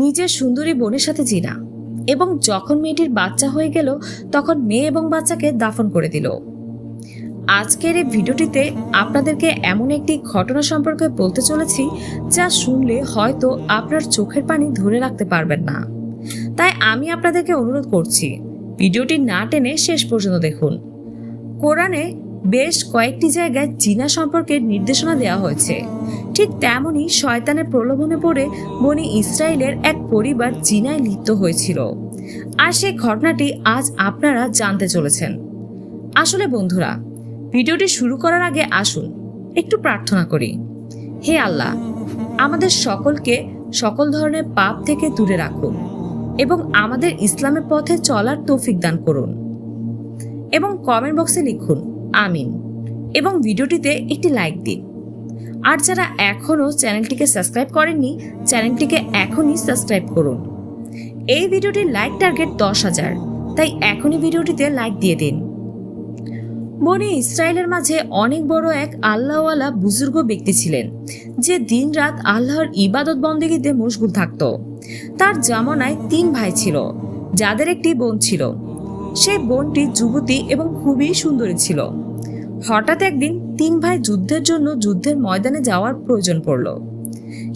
নিজের সুন্দরী বোনের সাথে জিনা, এবং যখন মেয়েটির বাচ্চা হয়ে গেল তখন মেয়ে এবং বাচ্চাকে দাফন করে দিল। আজকের এই ভিডিওটিতে আপনাদেরকে এমন একটি ঘটনা সম্পর্কে বলতে চলেছি যা শুনলে হয়তো আপনার চোখের পানি ধরে রাখতে পারবেন না। তাই আমি আপনাদেরকে অনুরোধ করছি, ভিডিওটি না টেনে শেষ পর্যন্ত দেখুন। কোরআনে বেশ কয়েকটি জায়গায় জিনা সম্পর্কে নির্দেশনা দেওয়া হয়েছে। ঠিক তেমনই শয়তানের প্রলোভনে পড়ে বনি ইসরায়েলের এক পরিবার জিনায় লিপ্ত হয়েছিল, আর সেই ঘটনাটি আজ আপনারা জানতে চলেছেন। আসলে বন্ধুরা, ভিডিওটি শুরু করার আগে আসুন একটু প্রার্থনা করি। হে আল্লাহ, আমাদের সকলকে সকল ধরনের পাপ থেকে দূরে রাখুন এবং আমাদের ইসলামের পথে চলার তৌফিক দান করুন। এবং কমেন্ট বক্সে লিখুন আমিন, এবং ভিডিওটিতে একটি লাইক দিন। আর যারা এখনও চ্যানেলটিকে সাবস্ক্রাইব করেননি, চ্যানেলটিকে এখনই সাবস্ক্রাইব করুন। এই ভিডিওটির লাইক টার্গেট 10,000, তাই এখনই ভিডিওটিতে লাইক দিয়ে দিন। বনি ইসরায়েলের মাঝে অনেক বড় এক আল্লাহওয়ালা বুজুর্গ ব্যক্তি ছিলেন, যে দিনরাত আল্লাহর ইবাদত বন্দেগীতে মশগুল থাকত। তার জামানায় 3 ভাই ছিল, যাদের একটি বোন ছিল। সেই বোনটি যুবতী এবং খুবই সুন্দরী ছিল। হঠাৎ একদিন 3 ভাই যুদ্ধের জন্য যুদ্ধের ময়দানে যাওয়ার প্রয়োজন পড়ল।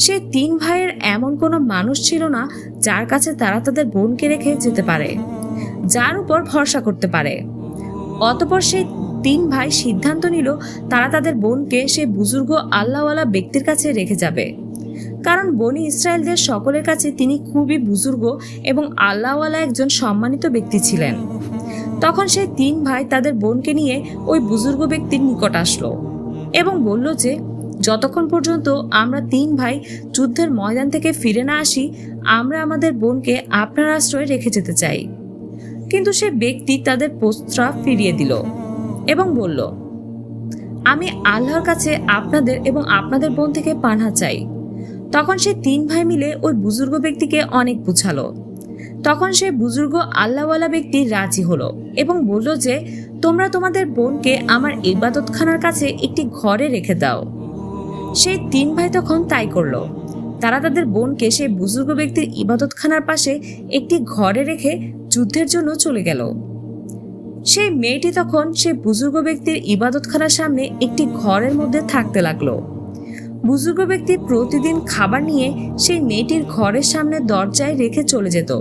সেই 3 ভাইয়ের এমন কোনো মানুষ ছিল না যার কাছে তারা তাদের বোনকে রেখে যেতে পারে, যার উপর ভরসা করতে পারে। অতঃপর সেই 3 ভাই সিদ্ধান্ত নিল তারা তাদের বোনকে সেই বুজুর্গ আল্লাহওয়ালা ব্যক্তির কাছে রেখে যাবে, কারণ বনি ইসরায়েলদের সকলের কাছে তিনি খুবই বুজুর্গ এবং আল্লাহওয়ালা একজন সম্মানিত ব্যক্তি ছিলেন। তখন সেই 3 ভাই তাদের বোনকে নিয়ে ওই বুজুর্গ ব্যক্তির নিকট আসলো এবং বলল যে, যতক্ষণ পর্যন্ত আমরা 3 ভাই যুদ্ধের ময়দান থেকে ফিরে না আসি, আমরা আমাদের বোনকে আপনার আশ্রয়ে রেখে যেতে চাই। কিন্তু সে ব্যক্তি তাদের প্রস্তাব ফিরিয়ে দিল এবং বলল, আমি আল্লাহর কাছে আপনাদের এবং আপনাদের বোন থেকে পানাহ চাই। তখন সে 3 ভাই মিলে ওই বুজুর্গ ব্যক্তিকে অনেক বুঝালো। তখন সে বুজুর্গ আল্লাহওয়ালা ব্যক্তি রাজি হলো এবং বলল যে, তোমরা তোমাদের বোনকে আমার ইবাদতখানার কাছে একটি ঘরে রেখে দাও। সেই 3 ভাই তখন তাই করলো। তারা তাদের বোনকে সেই বুজুর্গ ব্যক্তির ইবাদতখানার পাশে একটি ঘরে রেখে যুদ্ধের জন্য চলে গেল। সেই মেয়েটি তখন সেই বুজুর্গ ব্যক্তির ইবাদতখানার সামনে একটি ঘরের মধ্যে থাকতে লাগলো। বুজুর্গ ব্যক্তি প্রতিদিন খাবার নিয়ে সেই মেয়েটির ঘরের সামনে দরজায় রেখে চলে যেত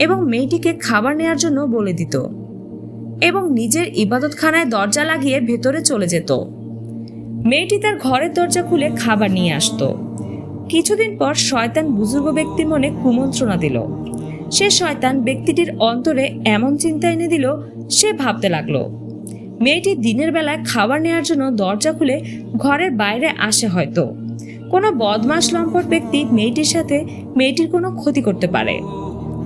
এবং মেয়েটিকে খাবার নেওয়ার জন্য বলে দিত এবং নিজের ইবাদতখানায় দরজা লাগিয়ে ভেতরে চলে যেত। মেয়েটি তার ঘরের দরজা খুলে খাবার নিয়ে আসতো। কিছুদিন পর শয়তান বুজুর্গ ব্যক্তির মনে কুমন্ত্রণা দিল। সে শয়তান ব্যক্তিটির অন্তরে এমন চিন্তা এনে দিল, সে ভাবতে লাগলো, মেয়েটি দিনের বেলায় খাবার নেওয়ার জন্য দরজা খুলে ঘরের বাইরে আসে, হয়তো কোনো বদমাশ লম্পট ব্যক্তি মেয়েটির সাথে মেয়েটির কোনো ক্ষতি করতে পারে।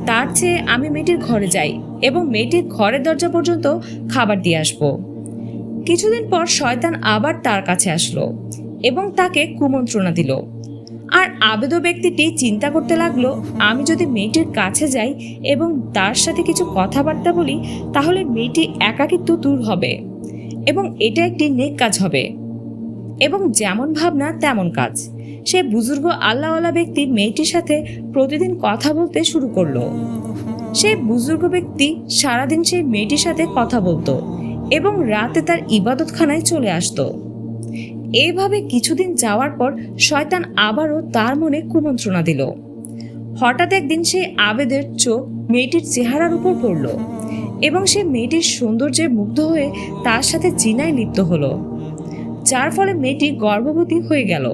তার চেয়ে আমি মেয়েটির ঘরে যাই এবং মেয়েটির ঘরের দরজা পর্যন্ত খাবার দিয়ে আসবো। কিছুদিন পর শয়তান আবার তার কাছে আসলো এবং তাকে কুমন্ত্রণা দিল। আর আবেদ ব্যক্তিটি চিন্তা করতে লাগলো, আমি যদি মেয়েটির কাছে যাই এবং তার সাথে কিছু কথাবার্তা বলি, তাহলে মেয়েটি একাকিত্ব দূর হবে এবং এটা একটি নেক কাজ হবে। এবং যেমন ভাবনা তেমন কাজ। সে বুজুর্গ আল্লাহওয়ালা ব্যক্তি মেয়েটির সাথে প্রতিদিন কথা বলতে শুরু করলো। সেই বুজুর্গ ব্যক্তি সারাদিন সেই মেয়েটির সাথে কথা বলতো এবং রাতে তার ইবাদতখানায় চলে আসতো। এইভাবে কিছুদিন যাওয়ার পর শয়তান আবারও তার মনে কুমন্ত্রণা দিল। হঠাৎ একদিন সেই আবেদের চোখ মেয়েটির চেহারার উপর পড়ল এবং সে মেয়েটির সৌন্দর্যে মুগ্ধ হয়ে তার সাথে জিনায় লিপ্ত হলো, যার ফলে মেয়েটি গর্ভবতী হয়ে গেল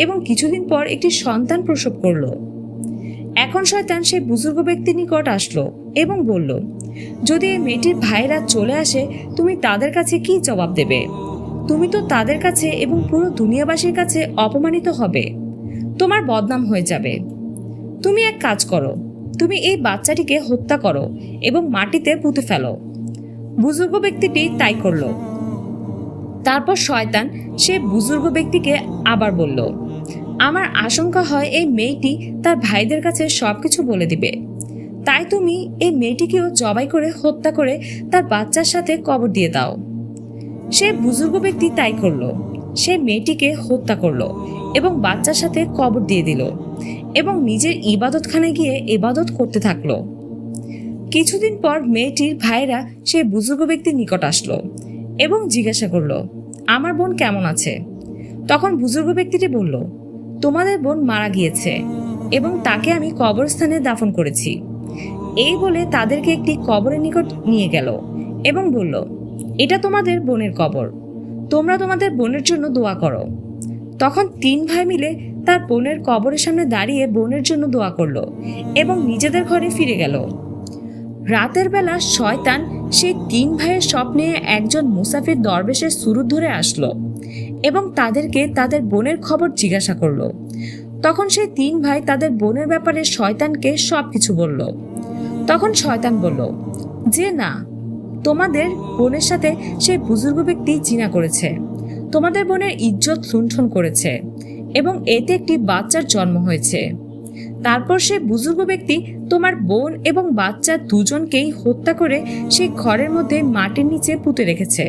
এবং কিছুদিন পর একটি সন্তান প্রসব করল। এখন শয়তান সেই বুজুর্গ ব্যক্তির নিকট আসলো এবং বলল, যদি এই মেয়েটির ভাইরা চলে আসে, তুমি তাদের কাছে কি জবাব দেবে? তুমি তো তাদের কাছে এবং পুরো দুনিয়াবাসীর কাছে অপমানিত হবে, তোমার বদনাম হয়ে যাবে। তুমি এক কাজ করো, তুমি এই বাচ্চাটিকে হত্যা করো এবং মাটিতে পুঁতে ফেলো। বুজুর্গ ব্যক্তিটি তাই করল। তারপর শয়তান সে বুজুর্গ ব্যক্তিকে আবার বলল, আমার আশঙ্কা হয় এই মেয়েটি তার ভাইদের কাছে সবকিছু বলে দিবে, তাই তুমি এই মেয়েটিকেও জবাই করে হত্যা করে তার বাচ্চার সাথে কবর দিয়ে দাও। সে বুজুর্গ ব্যক্তি তাই করলো। সে মেয়েটিকে হত্যা করলো এবং বাচ্চার সাথে কবর দিয়ে দিল এবং নিজের ইবাদতখানায় গিয়ে ইবাদত করতে থাকলো। কিছুদিন পর মেয়েটির ভাইরা সেই বুজুর্গ ব্যক্তির নিকট আসলো এবং জিজ্ঞাসা করলো, আমার বোন কেমন আছে? তখন বুজুর্গ ব্যক্তিটি বলল, তোমাদের বোন মারা গিয়েছে এবং তাকে আমি কবরস্থানে দাফন করেছি। এই বলে তাদেরকে একটি কবরের নিকট নিয়ে গেল এবং বলল, এটা তোমাদের বোনের কবর, তোমরা তোমাদের বোনের জন্য দোয়া করো। তখন 3 ভাই মিলে তার বোনের কবরের সামনে দাঁড়িয়ে বোনের জন্য দোয়া করলো এবং নিজেদের ঘরে ফিরে গেল। রাতের বেলা শয়তান সেই 3 ভাইয়ের স্বপ্নে একজন মুসাফির দরবেশের সুরুত ধরে আসলো এবং তাদেরকে তাদের বোনের খবর জিজ্ঞাসা করলো। তখন সেই 3 ভাই তাদের বোনের ব্যাপারে শয়তানকে সবকিছু বলল। তখন শয়তান বলল যে, না, তোমাদের বোনের সাথে সেই বুজুর্গ ব্যক্তি জিনা করেছে, তোমাদের বোনের ইজ্জত লুণ্ঠন করেছে এবং এতে একটি বাচ্চার জন্ম হয়েছে। তারপর সে বুজুর্গ ব্যক্তি তোমার বোন এবং বাচ্চা দুজনকেই হত্যা করে সেই ঘরের মধ্যে মাটির নিচে পুঁতে রেখেছে।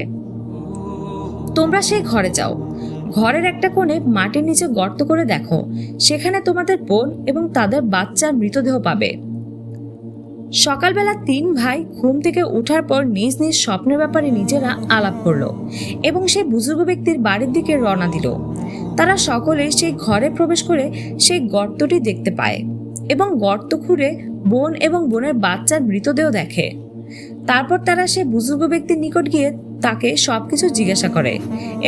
তোমরা সেই ঘরে যাও, ঘরের একটা কোণে মাটির নিচে গর্ত করে দেখো, সেখানে তোমাদের বোন এবং তাদের বাচ্চার মৃতদেহ পাবে। সকালবেলা 3 ভাই ঘুম থেকে ওঠার পর নিজ নিজ স্বপ্নের ব্যাপারে নিজেরা আলাপ করলো এবং সেই বুজুর্গ ব্যক্তির বাড়ির দিকে রওনা দিল। তারা সকলে সেই ঘরে প্রবেশ করে সেই গর্তটি দেখতে পায় এবং গর্ত খুঁড়ে বোন এবং বোনের বাচ্চার মৃতদেহ দেখে। তারপর তারা সেই বুজুর্গ ব্যক্তির নিকট গিয়ে তাকে সবকিছু জিজ্ঞাসা করে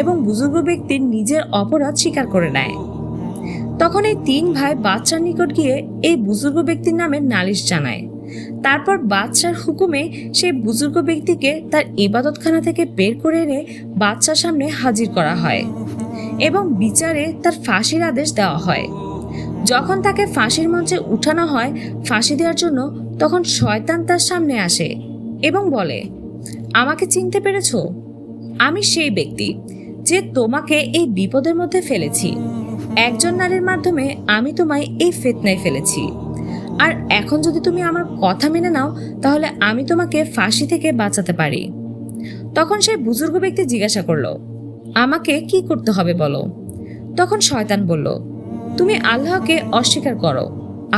এবং বুজুর্গ ব্যক্তির নিজের অপরাধ স্বীকার করে নেয়। তখন এই 3 ভাই বাচ্চার নিকট গিয়ে এই বুজুর্গ ব্যক্তির নামে নালিশ জানায়। তারপর বাদশার হুকুমে সেই বুজুর্গ ব্যক্তিকে তার ইবাদতখানা থেকে বের করে এনে বাদশার সামনে হাজির করা হয় এবং বিচারে তার ফাঁসির আদেশ দেওয়া হয়। যখন তাকে ফাঁসির মঞ্চে উঠানো হয় ফাঁসি দেওয়ার জন্য, তখন শয়তান তার সামনে আসে এবং বলে, আমাকে চিনতে পেরেছ? আমি সেই ব্যক্তি যে তোমাকে এই বিপদের মধ্যে ফেলেছি। একজন নারীর মাধ্যমে আমি তোমায় এই ফিতনায় ফেলেছি, আর এখন যদি তুমি আমার কথা মেনে নাও তাহলে আমি তোমাকে ফাঁসি থেকে বাঁচাতে পারি। তখন সেই বুজুর্গ ব্যক্তি জিজ্ঞাসা করলো, আমাকে কি করতে হবে বলো? তখন শয়তান বলল, তুমি আল্লাহকে অস্বীকার করো,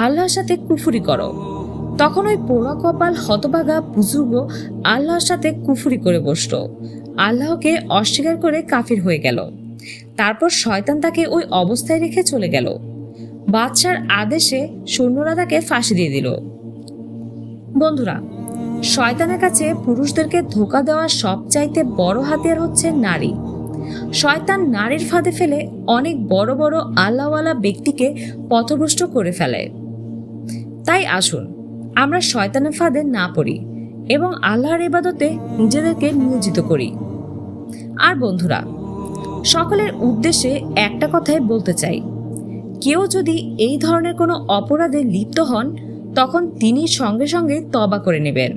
আল্লাহর সাথে কুফরি করো। তখন ওই পোড়া কপাল হতভাগা বুজুর্গ আল্লাহর সাথে কুফরি করে বসলো, আল্লাহকে অস্বীকার করে কাফির হয়ে গেল। তারপর শয়তান তাকে ওই অবস্থায় রেখে চলে গেল। বাদশার আদেশে সৈন্যরা তাকে ফাঁসি দিয়ে দিল। বন্ধুরা, শয়তানের কাছে পুরুষদেরকে ধোঁকা দেওয়ার সবচাইতে বড় হাতিয়ার হচ্ছে নারী। শয়তান নারীর ফাঁদে ফেলে অনেক বড় বড় আল্লাহওয়ালা ব্যক্তিকে পথভ্রষ্ট করে ফেলে। তাই আসুন আমরা শয়তানের ফাঁদে না পড়ি এবং আল্লাহর ইবাদতে নিজেদেরকে নিয়োজিত করি। আর বন্ধুরা, সকলের উদ্দেশ্যে একটা কথাই বলতে চাই, কেউ যদি এই ধরনের কোনো অপরাধে লিপ্ত হন তখন তিনি সঙ্গে সঙ্গে তওবা করে নেবেন।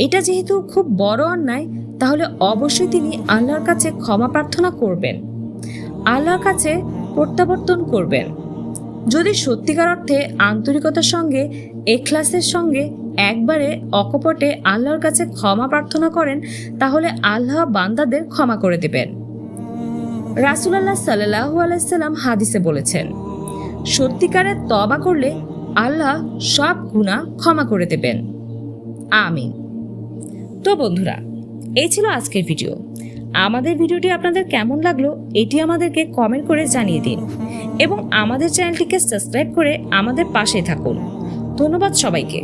এটা যেহেতু খুব বড় অন্যায়, তাহলে অবশ্যই তিনি আল্লাহর কাছে ক্ষমা প্রার্থনা করবেন, আল্লাহর কাছে প্রত্যাবর্তন করবেন। যদি সত্যিকার অর্থে আন্তরিকতার সঙ্গে ইখলাসের সঙ্গে একবারে অকপটে আল্লাহর কাছে ক্ষমা প্রার্থনা করেন, তাহলে আল্লাহ বান্দাদের ক্ষমা করে দেবেন। রাসূলুল্লাহ সাল্লাল্লাহু আলাইহি সাল্লাম হাদিসে বলেছেন, সত্যিকারের তওবা করলে আল্লাহ সব গুনাহ ক্ষমা করে দেবেন। আমিন। তো বন্ধুরা, এই ছিল আজকের ভিডিও। আমাদের ভিডিওটি আপনাদের কেমন লাগলো এটি আমাদেরকে কমেন্ট করে জানিয়ে দিন এবং আমাদের চ্যানেলটিকে সাবস্ক্রাইব করে আমাদের পাশে থাকুন। ধন্যবাদ সবাইকে।